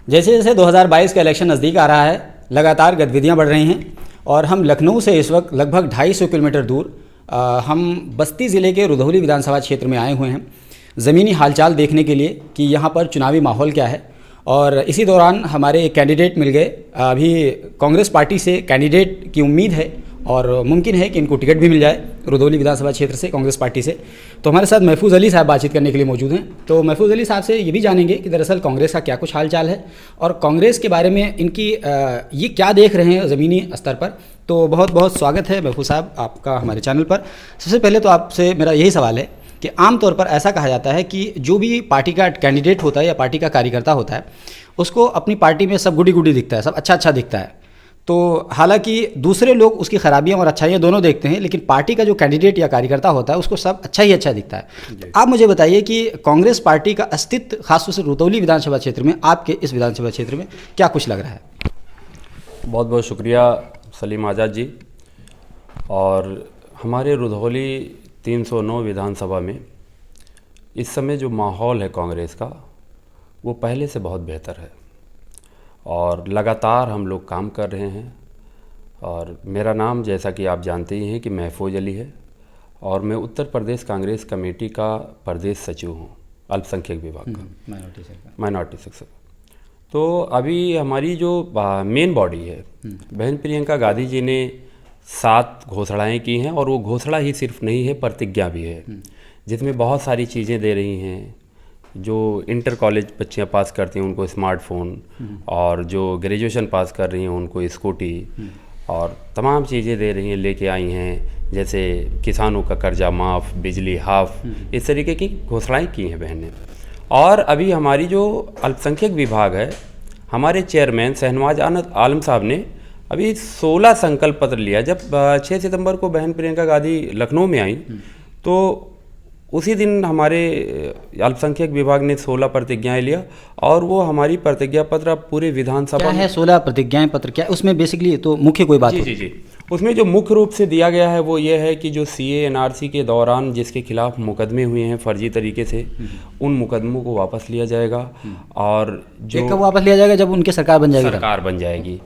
जैसे जैसे 2022 का इलेक्शन नज़दीक आ रहा है, लगातार गतिविधियां बढ़ रही हैं और हम लखनऊ से इस वक्त लगभग 250 किलोमीटर दूर हम बस्ती ज़िले के रुधौली विधानसभा क्षेत्र में आए हुए हैं ज़मीनी हालचाल देखने के लिए कि यहाँ पर चुनावी माहौल क्या है। और इसी दौरान हमारे एक कैंडिडेट मिल गए। अभी कांग्रेस पार्टी से कैंडिडेट की उम्मीद है और मुमकिन है कि इनको टिकट भी मिल जाए रुधौली विधानसभा क्षेत्र से कांग्रेस पार्टी से। तो हमारे साथ महफूज़ अली साहब बातचीत करने के लिए मौजूद हैं। तो महफूज़ अली साहब से ये भी जानेंगे कि दरअसल कांग्रेस का क्या कुछ हाल चाल है और कांग्रेस के बारे में इनकी ये क्या देख रहे हैं ज़मीनी स्तर पर। तो बहुत बहुत स्वागत है महफूज़ साहब आपका हमारे चैनल पर। सबसे पहले तो आपसे मेरा यही सवाल है कि आमतौर पर ऐसा कहा जाता है कि जो भी पार्टी का कैंडिडेट होता है या पार्टी का कार्यकर्ता होता है उसको अपनी पार्टी में सब गुडी गुडी दिखता है, सब अच्छा अच्छा दिखता है। तो हालांकि दूसरे लोग उसकी खराबियां और अच्छाइयां दोनों देखते हैं, लेकिन पार्टी का जो कैंडिडेट या कार्यकर्ता होता है उसको सब अच्छा ही अच्छा दिखता है। तो आप मुझे बताइए कि कांग्रेस पार्टी का अस्तित्व खासतौर से रुधौली विधानसभा क्षेत्र में, आपके इस विधानसभा क्षेत्र में क्या कुछ लग रहा है? बहुत बहुत शुक्रिया सलीम आज़ाद जी। और हमारे रुधौली 309 विधानसभा में इस समय जो माहौल है कांग्रेस का वो पहले से बहुत बेहतर है और लगातार हम लोग काम कर रहे हैं। और मेरा नाम जैसा कि आप जानते ही हैं कि महफूज़ अली है और मैं उत्तर प्रदेश कांग्रेस कमेटी का प्रदेश सचिव हूँ, अल्पसंख्यक विभाग का, माइनॉरिटी सेक्शन। तो अभी हमारी जो मेन बॉडी है, बहन प्रियंका गांधी जी ने 7 घोषणाएं की हैं और वो घोषणा ही सिर्फ नहीं है, प्रतिज्ञा भी है, जिसमें बहुत सारी चीज़ें दे रही हैं। जो इंटर कॉलेज बच्चियां पास करती हैं उनको स्मार्टफोन, और जो ग्रेजुएशन पास कर रही हैं उनको स्कूटी, और तमाम चीज़ें दे रही हैं, लेके आई हैं। जैसे किसानों का कर्जा माफ़, बिजली हाफ, इस तरीके की घोषणाएं की हैं बहन ने। और अभी हमारी जो अल्पसंख्यक विभाग है, हमारे चेयरमैन शहनवाज आलम साहब ने अभी 16 संकल्प पत्र लिया। जब 6 सितंबर को बहन प्रियंका गांधी लखनऊ में आई तो उसी दिन हमारे अल्पसंख्यक विभाग ने 16 प्रतिज्ञाएं लिया और वो हमारी प्रतिज्ञा पत्र अब पूरे विधानसभा में है। 16 प्रतिज्ञाएं पत्र क्या उसमें बेसिकली तो मुख्य कोई बात? जी, उसमें जो मुख्य रूप से दिया गया है वो ये है कि जो CA NRC के दौरान जिसके खिलाफ मुकदमे हुए हैं फर्जी तरीके से, उन मुकदमों को वापस लिया जाएगा। और जो कब वापस लिया जाएगा? जब उनकी सरकार बन जाएगी।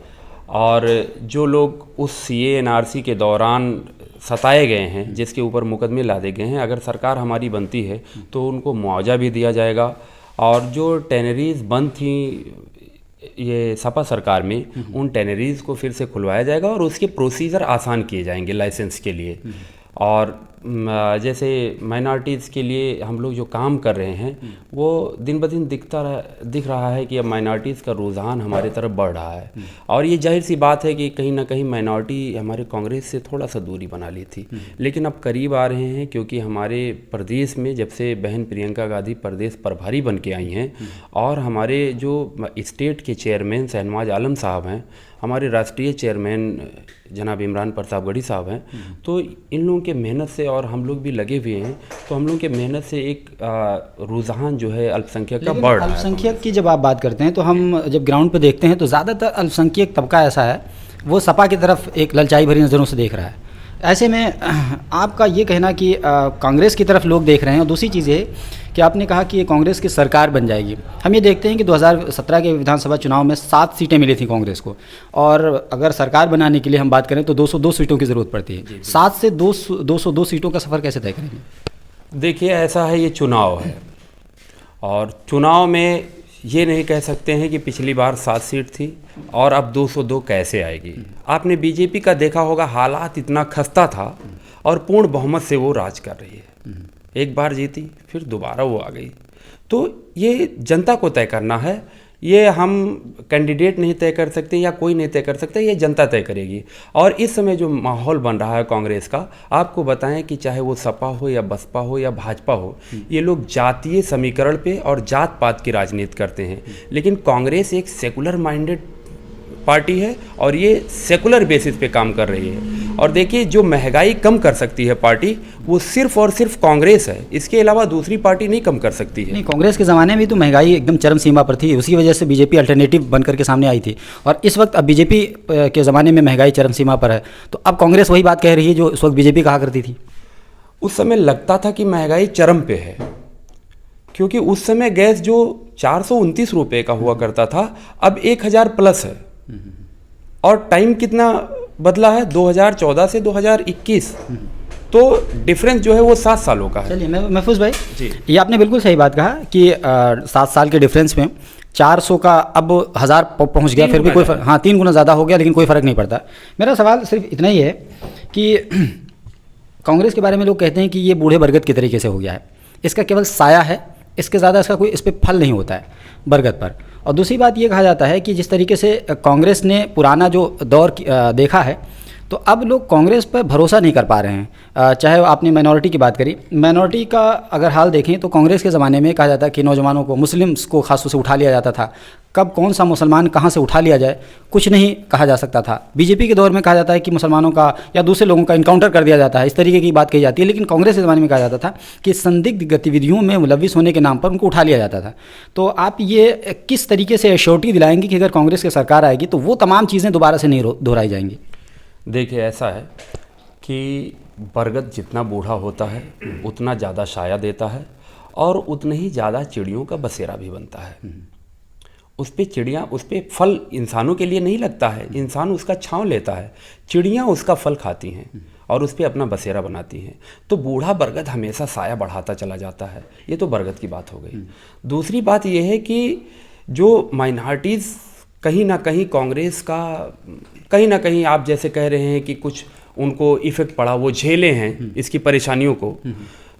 और जो लोग उस CA NRC के दौरान सताए गए हैं, जिसके ऊपर मुकदमे लादे गए हैं, अगर सरकार हमारी बनती है तो उनको मुआवजा भी दिया जाएगा। और जो टैनरीज बंद थी ये सपा सरकार में, उन टैनरीज को फिर से खुलवाया जाएगा और उसके प्रोसीजर आसान किए जाएंगे लाइसेंस के लिए। और जैसे माइनॉरिटीज़ के लिए हम लोग जो काम कर रहे हैं वो दिन ब दिन दिख रहा है कि अब माइनॉरिटीज़ का रुझान हमारे तरफ बढ़ रहा है। और ये जाहिर सी बात है कि कहीं ना कहीं माइनॉरिटी हमारे कांग्रेस से थोड़ा सा दूरी बना ली थी, लेकिन अब करीब आ रहे हैं, क्योंकि हमारे प्रदेश में जब से बहन प्रियंका गांधी प्रदेश प्रभारी बन के आई हैं और हमारे जो स्टेट के चेयरमैन शहनवाज आलम साहब हैं, हमारे राष्ट्रीय चेयरमैन जनाब इमरान प्रतापगढ़ी साहब हैं, तो इन लोगों के मेहनत से और हम लोग भी लगे हुए हैं, तो हम लोगों के मेहनत से एक रुझान जो है अल्पसंख्यक का बढ़ रहा है। अल्पसंख्यक की जब आप बात करते हैं तो हम जब ग्राउंड पे देखते हैं तो ज़्यादातर अल्पसंख्यक तबका ऐसा है वो सपा की तरफ एक ललचाई भरी नज़रों से देख रहा है। ऐसे में आपका ये कहना कि कांग्रेस की तरफ लोग देख रहे हैं, और दूसरी चीज़ ये कि आपने कहा कि कांग्रेस की सरकार बन जाएगी। हम ये देखते हैं कि 2017 के विधानसभा चुनाव में 7 सीटें मिली थी कांग्रेस को, और अगर सरकार बनाने के लिए हम बात करें तो 202 सीटों की ज़रूरत पड़ती है। 7 से 202 सीटों का सफ़र कैसे तय करेंगे? देखिए, ऐसा है, ये चुनाव है और चुनाव में ये नहीं कह सकते हैं कि पिछली बार 7 सीट थी और अब 202 कैसे आएगी। आपने बीजेपी का देखा होगा, हालात इतना खस्ता था और पूर्ण बहुमत से वो राज कर रही है। एक बार जीती, फिर दोबारा वो आ गई। तो ये जनता को तय करना है, ये हम कैंडिडेट नहीं तय कर सकते या कोई नहीं तय कर सकता, ये जनता तय करेगी। और इस समय जो माहौल बन रहा है कांग्रेस का, आपको बताएं कि चाहे वो सपा हो या बसपा हो या भाजपा हो, ये लोग जातीय समीकरण पे और जात पात की राजनीति करते हैं, लेकिन कांग्रेस एक सेकुलर माइंडेड पार्टी है और ये सेकुलर बेसिस पे काम कर रही है। और देखिए, जो महंगाई कम कर सकती है पार्टी, वो सिर्फ और सिर्फ कांग्रेस है, इसके अलावा दूसरी पार्टी नहीं कम कर सकती है। नहीं, कांग्रेस के ज़माने में तो महंगाई एकदम चरम सीमा पर थी, उसी वजह से बीजेपी अल्टरनेटिव बन करके सामने आई थी। और इस वक्त अब बीजेपी के ज़माने में महंगाई चरम सीमा पर है, तो अब कांग्रेस वही बात कह रही है जो उस वक्त बीजेपी कहा करती थी। उस समय लगता था कि महंगाई चरम पे है, क्योंकि उस समय गैस जो 429 रुपये का हुआ करता था, अब 1000 प्लस है। और टाइम कितना बदला है, 2014 से 2021, तो डिफरेंस जो है वो 7 सालों का है। चलिए महफूज भाई जी, ये आपने बिल्कुल सही बात कहा कि 7 साल के डिफरेंस में 400 का अब 1000 पहुंच गया, फिर भी कोई हाँ 3 गुना ज़्यादा हो गया, लेकिन कोई फ़र्क नहीं पड़ता। मेरा सवाल सिर्फ इतना ही है कि कांग्रेस के बारे में लोग कहते हैं कि ये बूढ़े बरगद के तरीके से हो गया है, इसका केवल साया है, इसके ज़्यादा इसका कोई इस पर फल नहीं होता है बरगद पर। और दूसरी बात ये कहा जाता है कि जिस तरीके से कांग्रेस ने पुराना जो दौर देखा है, तो अब लोग कांग्रेस पर भरोसा नहीं कर पा रहे हैं। चाहे आपने माइनॉरिटी की बात करी, माइनॉरिटी का अगर हाल देखें तो कांग्रेस के ज़माने में कहा जाता है कि नौजवानों को, मुस्लिम्स को खास तौर से उठा लिया जाता था। कब कौन सा मुसलमान कहाँ से उठा लिया जाए कुछ नहीं कहा जा सकता था। बीजेपी के दौर में कहा जाता है कि मुसलमानों का या दूसरे लोगों का इनकाउंटर कर दिया जाता है, इस तरीके की बात कही जाती है। लेकिन कांग्रेस के ज़माने में कहा जाता था कि संदिग्ध गतिविधियों में मुलविस होने के नाम पर उनको उठा लिया जाता था। तो आप ये किस तरीके से एश्योरिटी दिलाएंगे कि अगर कांग्रेस की सरकार आएगी तो वो तमाम चीज़ें दोबारा से नहीं दोहराई जाएंगी? देखिए ऐसा है कि बरगद जितना बूढ़ा होता है उतना ज़्यादा साया देता है और उतना ही ज़्यादा चिड़ियों का बसेरा भी बनता है। उस पे चिड़ियाँ, उस पे फल इंसानों के लिए नहीं लगता है, इंसान उसका छांव लेता है, चिड़ियाँ उसका फल खाती हैं और उस पे अपना बसेरा बनाती हैं। तो बूढ़ा बरगद हमेशा साया बढ़ाता चला जाता है। ये तो बरगद की बात हो गई। दूसरी बात ये है कि जो माइनॉरिटीज़ कहीं ना कहीं कांग्रेस का, कहीं ना कहीं आप जैसे कह रहे हैं कि कुछ उनको इफ़ेक्ट पड़ा, वो झेले हैं इसकी परेशानियों को,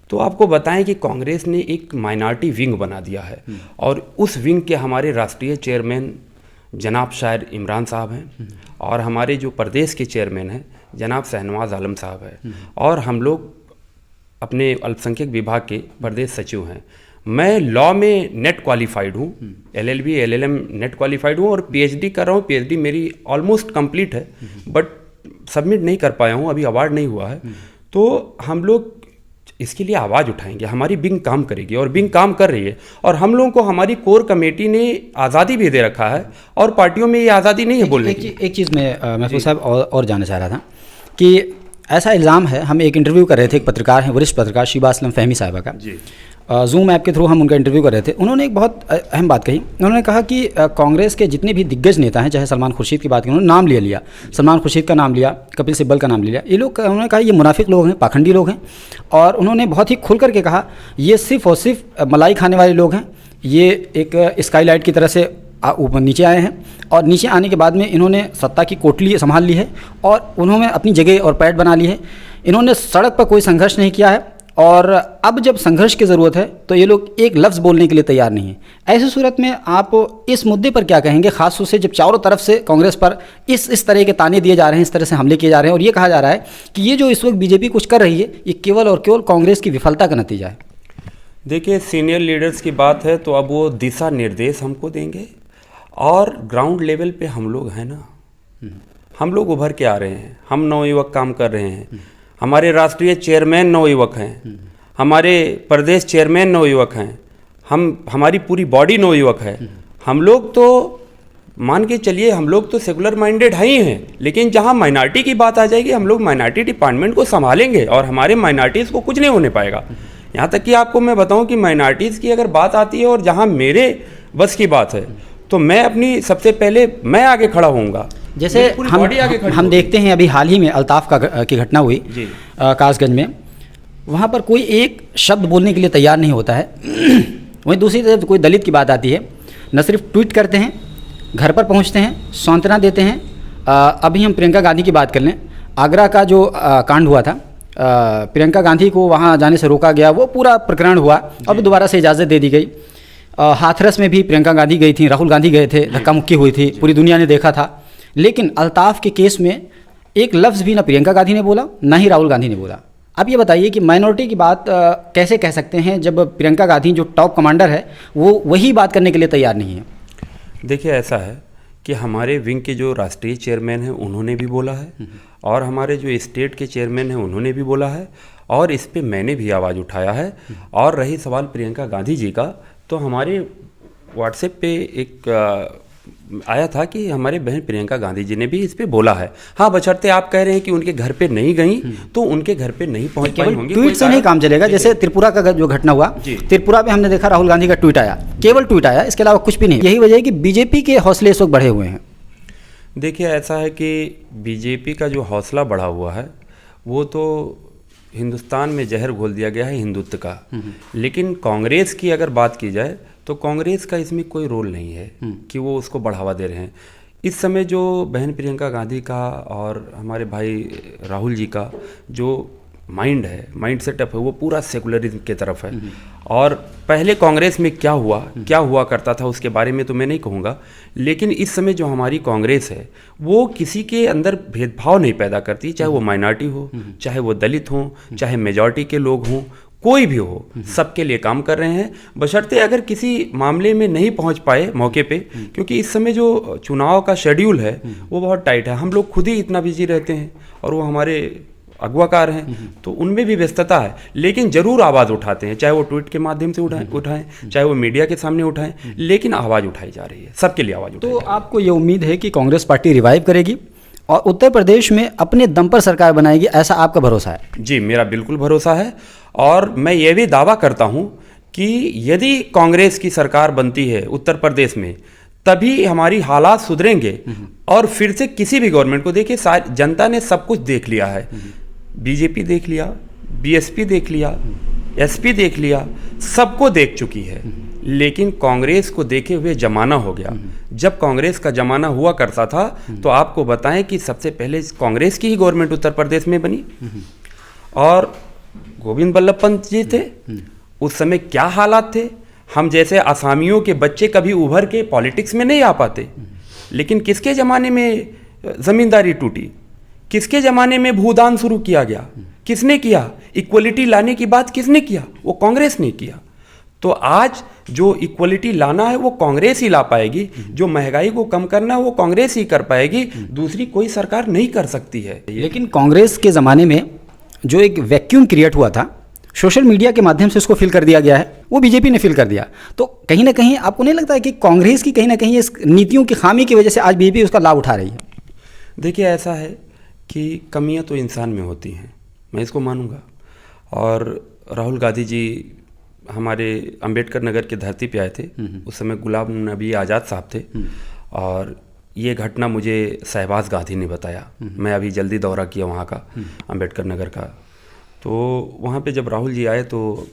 तो आपको बताएं कि कांग्रेस ने एक माइनॉरिटी विंग बना दिया है और उस विंग के हमारे राष्ट्रीय चेयरमैन जनाब शायर इमरान साहब हैं और हमारे जो प्रदेश के चेयरमैन हैं जनाब शहनवाज आलम साहब हैं और हम लोग अपने अल्पसंख्यक विभाग के प्रदेश सचिव हैं। मैं लॉ में नेट क्वालिफाइड हूँ, LLB LLM नेट क्वालिफाइड हूँ और PhD कर रहा हूँ। PhD मेरी ऑलमोस्ट कंप्लीट है, बट सबमिट नहीं कर पाया हूँ, अभी अवार्ड नहीं हुआ है। तो हम लोग इसके लिए आवाज़ उठाएंगे, हमारी विंग काम करेगी और विंग काम कर रही है। और हम लोगों को हमारी कोर कमेटी ने आज़ादी भी दे रखा है और पार्टियों में ये आज़ादी नहीं है बोलने की। एक चीज़ मैं महफूज साहब और जानना चाह रहा था कि ऐसा इल्ज़ाम है, हम एक इंटरव्यू कर रहे थे, एक पत्रकार हैं, वरिष्ठ पत्रकार शीबा असलम फहमी साहिबा का जी, जूम ऐप के थ्रू हम उनका इंटरव्यू कर रहे थे। उन्होंने एक बहुत अहम बात कही। उन्होंने कहा कि कांग्रेस के जितने भी दिग्गज नेता हैं, चाहे सलमान खुर्शीद की बात करें, उन्होंने नाम लिया, सलमान खुर्शीद का नाम लिया, कपिल सिब्बल का नाम लिया, ये लोग, उन्होंने कहा ये मुनाफिक लोग हैं, पाखंडी लोग हैं। और उन्होंने बहुत ही खुल करके कहा ये सिर्फ और सिर्फ मलाई खाने वाले लोग हैं, ये एक स्काईलाइट की तरह से ऊपर नीचे आए हैं और नीचे आने के बाद में इन्होंने सत्ता की कोटली संभाल ली है और उन्होंने अपनी जगह और पैठ बना ली है। इन्होंने सड़क पर कोई संघर्ष नहीं किया है और अब जब संघर्ष की ज़रूरत है तो ये लोग एक लफ्ज़ बोलने के लिए तैयार नहीं है। ऐसी सूरत में आप इस मुद्दे पर क्या कहेंगे, खास तौर से जब चारों तरफ से कांग्रेस पर इस तरह के ताने दिए जा रहे हैं, इस तरह से हमले किए जा रहे हैं और ये कहा जा रहा है कि ये जो इस वक्त बीजेपी कुछ कर रही है ये केवल और केवल कांग्रेस की विफलता का नतीजा है? देखिए, सीनियर लीडर्स की बात है तो अब वो दिशा निर्देश हमको देंगे और ग्राउंड लेवल पे हम लोग हैं ना, हम लोग उभर के आ रहे हैं, हम नवयुवक काम कर रहे हैं, हमारे राष्ट्रीय चेयरमैन नवयुवक हैं, हमारे प्रदेश चेयरमैन नवयुवक हैं, हमारी पूरी बॉडी नवयुवक है। हम लोग तो मान के चलिए, हम लोग तो सेकुलर माइंडेड हैं ही हैं, लेकिन जहाँ माइनॉरिटी की बात आ जाएगी हम लोग माइनॉरिटी डिपार्टमेंट को संभालेंगे और हमारे माइनॉरिटीज़ को कुछ नहीं होने पाएगा। यहाँ तक कि आपको मैं बताऊँ कि माइनॉरिटीज़ की अगर बात आती है और जहाँ मेरे बस की बात है तो मैं अपनी सबसे पहले मैं आगे खड़ा होऊंगा। जैसे हम देखते हैं अभी हाल ही में अल्ताफ की घटना हुई कासगंज में, वहाँ पर कोई एक शब्द बोलने के लिए तैयार नहीं होता है। वहीं दूसरी तरफ कोई दलित की बात आती है, न सिर्फ ट्वीट करते हैं, घर पर पहुँचते हैं, सांत्वना देते हैं। अभी हम प्रियंका गांधी की बात कर लें, आगरा का जो कांड हुआ था, प्रियंका गांधी को वहाँ जाने से रोका गया, वो पूरा प्रकरण हुआ, अब दोबारा से इजाज़त दे दी गई। हाथरस में भी प्रियंका गांधी गई थी, राहुल गांधी गए थे, धक्का मुक्की हुई थी, पूरी दुनिया ने देखा था। लेकिन अल्ताफ के केस में एक लफ्ज़ भी ना प्रियंका गांधी ने बोला, ना ही राहुल गांधी ने बोला। अब ये बताइए कि माइनॉरिटी की बात कैसे कह सकते हैं जब प्रियंका गांधी जो टॉप कमांडर है वो वही बात करने के लिए तैयार नहीं है? देखिए, ऐसा है कि हमारे विंग के जो राष्ट्रीय चेयरमैन हैं उन्होंने भी बोला है और हमारे जो स्टेट के चेयरमैन हैं उन्होंने भी बोला है और इस पे मैंने भी आवाज़ उठाया है। और रही सवाल प्रियंका गांधी जी का, तो हमारे व्हाट्सएप पे एक आया था कि हमारे बहन प्रियंका गांधी जी ने भी इस पे बोला है। हाँ, बशर्ते आप कह रहे हैं कि उनके घर पे नहीं गई तो उनके घर पे नहीं पहुंच पाई होंगी। ट्वीट से नहीं काम चलेगा। जैसे त्रिपुरा का जो घटना हुआ, त्रिपुरा में हमने देखा राहुल गांधी का ट्वीट आया, केवल ट्वीट आया, इसके अलावा कुछ भी नहीं। यही वजह है कि बीजेपी के हौसले इस वक्त बढ़े हुए हैं। देखिए, ऐसा है कि बीजेपी का जो हौसला बढ़ा हुआ है वो तो हिंदुस्तान में जहर घोल दिया गया है हिंदुत्व का। लेकिन कांग्रेस की अगर बात की जाए तो कांग्रेस का इसमें कोई रोल नहीं है कि वो उसको बढ़ावा दे रहे हैं। इस समय जो बहन प्रियंका गांधी का और हमारे भाई राहुल जी का जो माइंड है, माइंड सेटअप है, वो पूरा सेकुलरिज्म के तरफ है। और पहले कांग्रेस में क्या हुआ करता था उसके बारे में तो मैं नहीं कहूँगा, लेकिन इस समय जो हमारी कांग्रेस है वो किसी के अंदर भेदभाव नहीं पैदा करती, चाहे वो माइनॉरिटी हो, चाहे वो दलित हो, चाहे मेजॉरिटी के लोग हों, कोई भी हो, सबके लिए काम कर रहे हैं। बशर्ते अगर किसी मामले में नहीं पहुंच पाए मौके पे, क्योंकि इस समय जो चुनाव का शेड्यूल है वो बहुत टाइट है, हम लोग खुद ही इतना बिजी रहते हैं और वो हमारे अगवाकार हैं, तो उनमें भी व्यस्तता है, लेकिन जरूर आवाज़ उठाते हैं, चाहे वो ट्वीट के माध्यम से उठाएं, चाहे वो मीडिया के सामने उठाएं, लेकिन आवाज़ उठाई जा रही है, सबके लिए आवाज़ उठाई। तो आपको ये उम्मीद है कि कांग्रेस पार्टी रिवाइव करेगी और उत्तर प्रदेश में अपने दम पर सरकार बनाएगी, ऐसा आपका भरोसा है? जी, मेरा बिल्कुल भरोसा है और मैं ये भी दावा करता हूँ कि यदि कांग्रेस की सरकार बनती है उत्तर प्रदेश में तभी हमारी हालात सुधरेंगे। और फिर से किसी भी गवर्नमेंट को देखिए, जनता ने सब कुछ देख लिया है, बीजेपी देख लिया, बीएसपी देख लिया, एसपी देख लिया, सबको देख चुकी है, लेकिन कांग्रेस को देखे हुए जमाना हो गया। जब कांग्रेस का जमाना हुआ करता था तो आपको बताएं कि सबसे पहले कांग्रेस की ही गवर्नमेंट उत्तर प्रदेश में बनी और गोविंद बल्लभ पंत जी थे। उस समय क्या हालात थे, हम जैसे आसामियों के बच्चे कभी उभर के पॉलिटिक्स में नहीं आ पाते, लेकिन किसके ज़माने में ज़मींदारी टूटी, किसके ज़माने में भूदान शुरू किया गया, किसने किया, इक्वलिटी लाने की बात किसने किया, वो कांग्रेस ने किया। तो आज जो इक्वलिटी लाना है वो कांग्रेस ही ला पाएगी, जो महंगाई को कम करना है वो कांग्रेस ही कर पाएगी, दूसरी कोई सरकार नहीं कर सकती है। लेकिन कांग्रेस के ज़माने में जो एक वैक्यूम क्रिएट हुआ था, सोशल मीडिया के माध्यम से उसको फिल कर दिया गया है, वो बीजेपी ने फिल कर दिया। तो कहीं ना कहीं आपको नहीं लगता है कि कांग्रेस की कहीं ना कहीं इस नीतियों की खामी की वजह से आज बीजेपी उसका लाभ उठा रही है? देखिए, ऐसा है कि कमियां तो इंसान में होती हैं, मैं इसको मानूंगा। और राहुल गांधी जी हमारे अंबेडकर नगर की धरती पे आए थे, उस समय गुलाम नबी आज़ाद साहब थे, और ये घटना मुझे शहबाज गांधी ने बताया। मैं अभी जल्दी दौरा किया वहाँ का, अंबेडकर नगर का, तो वहाँ पे जब राहुल जी आए तो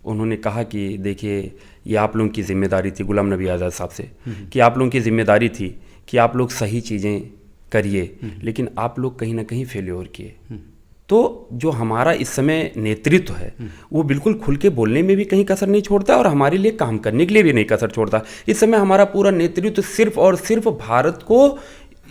उन्होंने कहा कि देखिए, ये आप लोगों की जिम्मेदारी थी, गुलाम नबी आज़ाद साहब से, कि आप लोगों की जिम्मेदारी थी कि आप लोग सही चीज़ें करिए, लेकिन आप लोग कहीं ना कहीं फेल्योर किए। तो जो हमारा इस समय नेतृत्व है वो बिल्कुल खुल के बोलने में भी कहीं कसर नहीं छोड़ता और हमारे लिए काम करने के लिए भी नहीं कसर छोड़ता। इस समय हमारा पूरा नेतृत्व सिर्फ और सिर्फ भारत को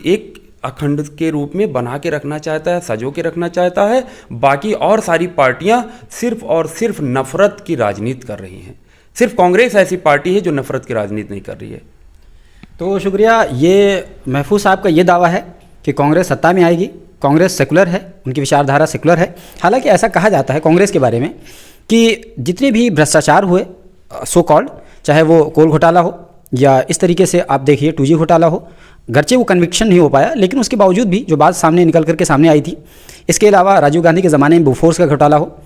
एक अखंड के रूप में बना के रखना चाहता है, सजो के रखना चाहता है। बाकी और सारी पार्टियां सिर्फ और सिर्फ नफरत की राजनीति कर रही हैं। सिर्फ कांग्रेस ऐसी पार्टी है जो नफरत की राजनीति नहीं कर रही है। तो शुक्रिया। ये महफूज साहब का ये दावा है कि कांग्रेस सत्ता में आएगी, कांग्रेस सेकुलर है, उनकी विचारधारा सेकुलर है। हालांकि ऐसा कहा जाता है कांग्रेस के बारे में कि जितने भी भ्रष्टाचार हुए सो कॉल्ड, चाहे वो कोल घोटाला हो या इस तरीके से आप देखिए 2G घोटाला हो, गरचे वो कन्विक्शन नहीं हो पाया, लेकिन उसके बावजूद भी जो बात सामने निकल करके सामने आई थी, इसके अलावा राजीव गांधी के ज़माने में बोफोर्स का घोटाला हो,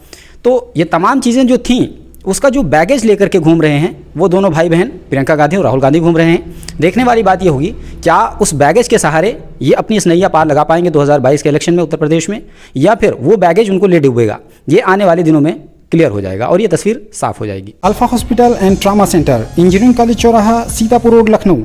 तो ये तमाम चीज़ें जो थीं उसका जो बैगेज लेकर के घूम रहे हैं वो दोनों भाई बहन प्रियंका गांधी और राहुल गांधी घूम रहे हैं। देखने वाली बात ये होगी क्या उस बैगेज के सहारे ये अपनी इस नैया पार लगा पाएंगे 2022 के इलेक्शन में उत्तर प्रदेश में, या फिर वो बैगेज उनको ले डूबेगा। ये आने वाले दिनों में क्लियर हो जाएगा और ये तस्वीर साफ हो जाएगी। Alpha hospital and trauma centre, engineering college चौराहा, सीतापुर रोड, लखनऊ।